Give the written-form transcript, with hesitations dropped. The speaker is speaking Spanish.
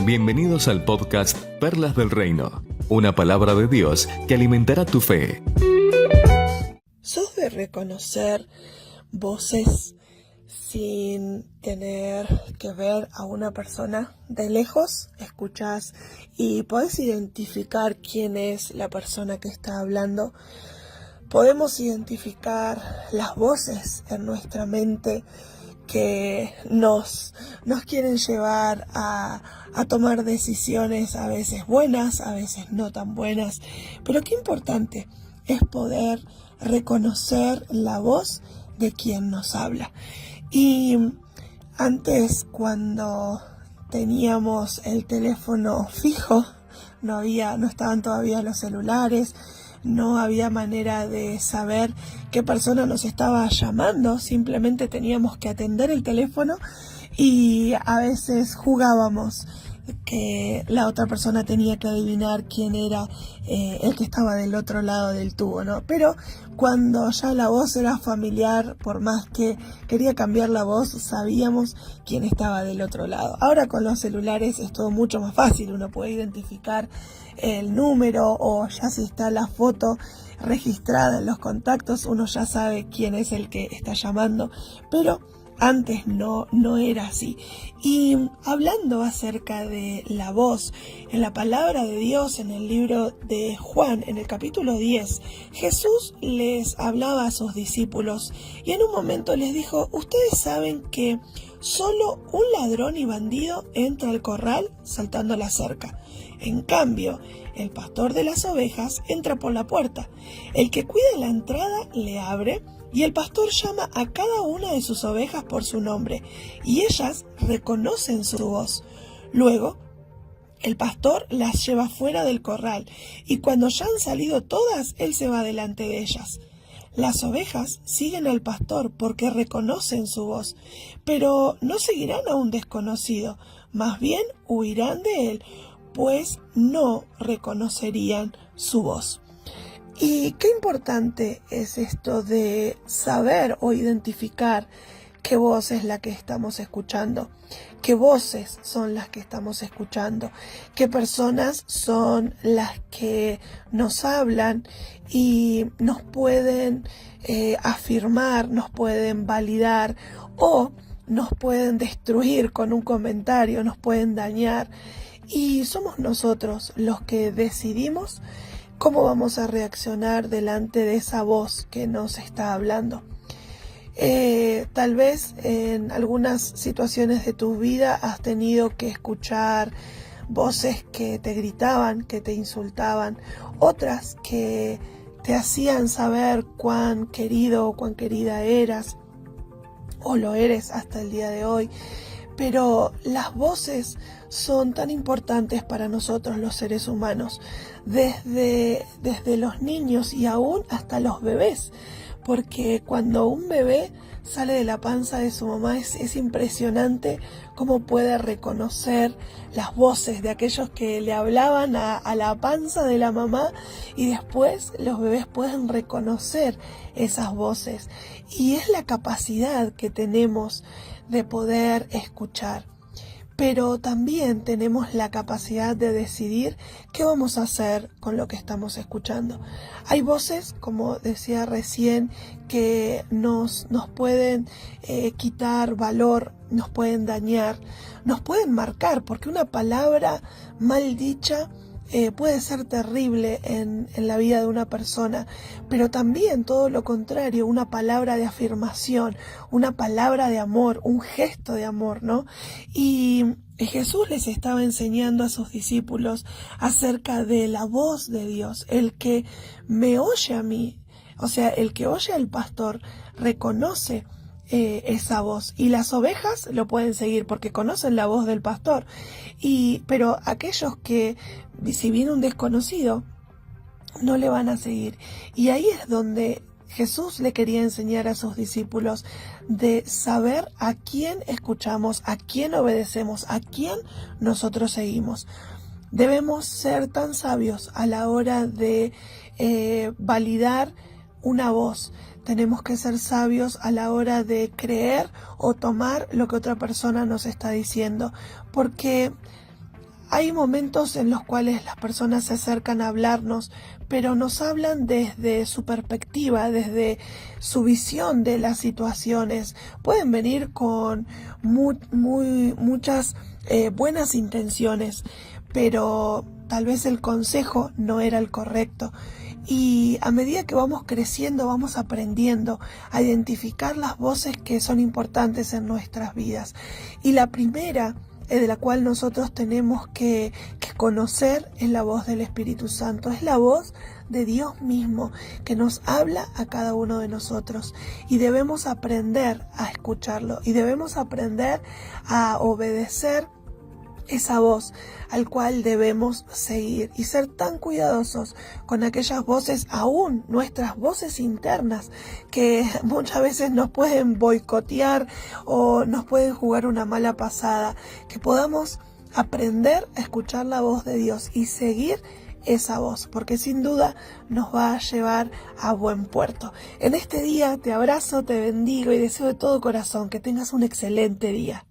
Bienvenidos al podcast Perlas del Reino, una palabra de Dios que alimentará tu fe. ¿Sos de reconocer voces sin tener que ver a una persona de lejos? Escuchás y podés identificar quién es la persona que está hablando. Podemos identificar las voces en nuestra mente que nos quieren llevar a tomar decisiones a veces buenas, a veces no tan buenas. Pero qué importante es poder reconocer la voz de quien nos habla. Y antes, cuando teníamos el teléfono fijo, no estaban todavía los celulares, no había manera de saber qué persona nos estaba llamando, simplemente teníamos que atender el teléfono y a veces jugábamos que la otra persona tenía que adivinar quién era el que estaba del otro lado del tubo, ¿no? Pero cuando ya la voz era familiar, por más que quería cambiar la voz, sabíamos quién estaba del otro lado. Ahora con los celulares es todo mucho más fácil, uno puede identificar el número o ya si está la foto registrada en los contactos, uno ya sabe quién es el que está llamando, pero antes no era así. Y hablando acerca de la voz, en la palabra de Dios, en el libro de Juan, en el capítulo 10, Jesús les hablaba a sus discípulos y en un momento les dijo: ustedes saben que solo un ladrón y bandido entra al corral saltando la cerca. En cambio, el pastor de las ovejas entra por la puerta. El que cuida la entrada le abre, y el pastor llama a cada una de sus ovejas por su nombre, y ellas reconocen su voz. Luego, el pastor las lleva fuera del corral, y cuando ya han salido todas, él se va delante de ellas. Las ovejas siguen al pastor porque reconocen su voz, pero no seguirán a un desconocido, más bien huirán de él, pues no reconocerían su voz. Y qué importante es esto de saber o identificar qué voz es la que estamos escuchando, qué voces son las que estamos escuchando, qué personas son las que nos hablan y nos pueden afirmar, nos pueden validar o nos pueden destruir con un comentario, nos pueden dañar. Y somos nosotros los que decidimos cómo vamos a reaccionar delante de esa voz que nos está hablando. Tal vez en algunas situaciones de tu vida has tenido que escuchar voces que te gritaban, que te insultaban, otras que te hacían saber cuán querido o cuán querida eras, o lo eres hasta el día de hoy. Pero las voces son tan importantes para nosotros los seres humanos, desde los niños y aún hasta los bebés, porque cuando un bebé sale de la panza de su mamá es impresionante cómo puede reconocer las voces de aquellos que le hablaban a la panza de la mamá, y después los bebés pueden reconocer esas voces, y es la capacidad que tenemos de poder escuchar. Pero también tenemos la capacidad de decidir qué vamos a hacer con lo que estamos escuchando. Hay voces, como decía recién, que nos pueden quitar valor, nos pueden dañar, nos pueden marcar, porque una palabra mal dicha puede ser terrible en la vida de una persona, pero también todo lo contrario, una palabra de afirmación, una palabra de amor, un gesto de amor, ¿no? Y Jesús les estaba enseñando a sus discípulos acerca de la voz de Dios, el que me oye a mí, o sea, el que oye al pastor reconoce esa voz, y las ovejas lo pueden seguir porque conocen la voz del pastor, pero aquellos que, si viene un desconocido, no le van a seguir. Y ahí es donde Jesús le quería enseñar a sus discípulos de saber a quién escuchamos, a quién obedecemos, a quién nosotros seguimos. Debemos ser tan sabios a la hora de validar una voz. Tenemos que ser sabios a la hora de creer o tomar lo que otra persona nos está diciendo, porque Hay momentos en los cuales las personas se acercan a hablarnos, pero nos hablan desde su perspectiva, desde su visión de las situaciones. Pueden venir con muchas buenas intenciones, pero tal vez el consejo no era el correcto. Y a medida que vamos creciendo, vamos aprendiendo a identificar las voces que son importantes en nuestras vidas. Y la primera de la cual nosotros tenemos que conocer es la voz del Espíritu Santo, es la voz de Dios mismo que nos habla a cada uno de nosotros, y debemos aprender a escucharlo y debemos aprender a obedecer esa voz al cual debemos seguir y ser tan cuidadosos con aquellas voces, aún nuestras voces internas, que muchas veces nos pueden boicotear o nos pueden jugar una mala pasada, que podamos aprender a escuchar la voz de Dios y seguir esa voz, porque sin duda nos va a llevar a buen puerto. En este día te abrazo, te bendigo y deseo de todo corazón que tengas un excelente día.